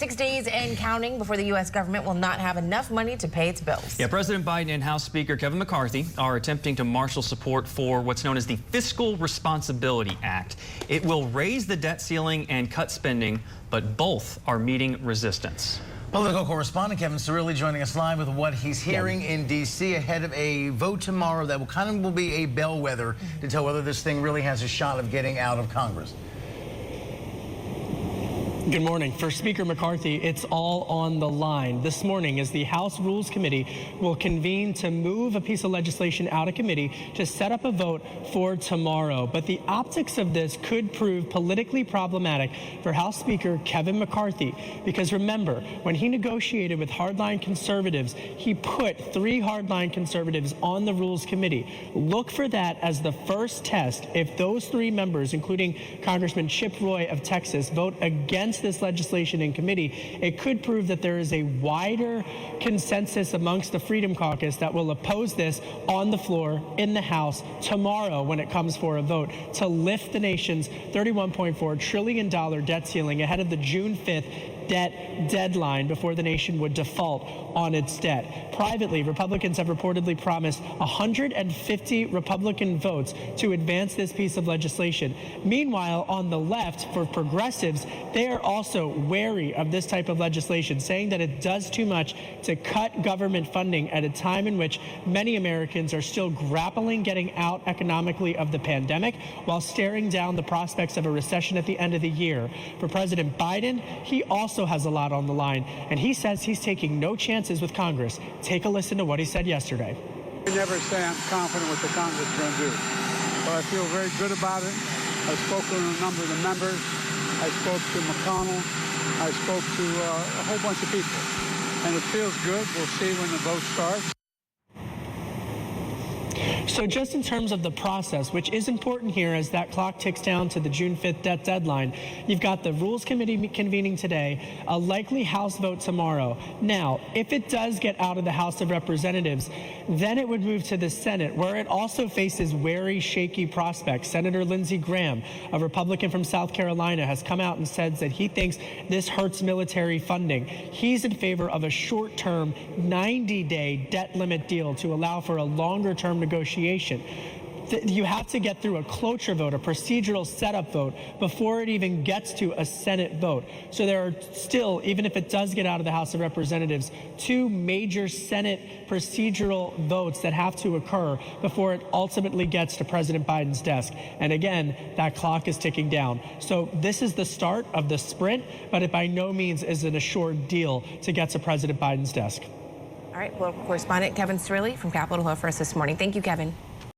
6 days and counting before the U.S. government will not have enough money to pay its bills. Yeah, President Biden and House Speaker Kevin McCarthy are attempting to marshal support for what's known as the Fiscal Responsibility Act. It will raise the debt ceiling and cut spending, but both are meeting resistance. Political correspondent Kevin Cirilli joining us live with what he's hearing in D.C. ahead of a vote tomorrow that will be a bellwether to tell whether this thing really has a shot of getting out of Congress. Good morning. For Speaker McCarthy, it's all on the line. This morning, as the House Rules Committee will convene to move a piece of legislation out of committee to set up a vote for tomorrow. But the optics of this could prove politically problematic for House Speaker Kevin McCarthy, because remember, when he negotiated with hardline conservatives, he put 3 hardline conservatives on the Rules Committee. Look for that as the first test. If those 3 members, including Congressman Chip Roy of Texas, vote against this legislation in committee, it could prove that there is a wider consensus amongst the Freedom Caucus that will oppose this on the floor in the House tomorrow when it comes for a vote to lift the nation's $31.4 trillion debt ceiling ahead of the June 5th debt deadline before the nation would default on its debt. Privately, Republicans have reportedly promised 150 Republican votes to advance this piece of legislation. Meanwhile, on the left, for progressives, they are also wary of this type of legislation, saying that it does too much to cut government funding at a time in which many Americans are still grappling getting out economically of the pandemic while staring down the prospects of a recession at the end of the year. For President Biden, he also has a lot on the line, and he says he's taking no chances with Congress. Take a listen to what he said yesterday. I never say I'm confident what the Congress is going to do, but I feel very good about it. I've spoken to a number of the members. I spoke to McConnell. I spoke to a whole bunch of people, and it feels good. We'll see when the vote starts. So just in terms of the process, which is important here as that clock ticks down to the June 5th debt deadline, you've got the Rules Committee convening today, a likely House vote tomorrow. Now, if it does get out of the House of Representatives, then it would move to the Senate, where it also faces wary, shaky prospects. Senator Lindsey Graham, a Republican from South Carolina, has come out and said that he thinks this hurts military funding. He's in favor of a short-term 90-day debt limit deal to allow for a longer-term negotiation. You have to get through a cloture vote, a procedural setup vote, before it even gets to a Senate vote. So there are still, even if it does get out of the House of Representatives, 2 major Senate procedural votes that have to occur before it ultimately gets to President Biden's desk. And again, that clock is ticking down. So this is the start of the sprint, but it by no means is an assured deal to get to President Biden's desk. All right, political correspondent Kevin Cirilli from Capitol Hill for us this morning. Thank you, Kevin.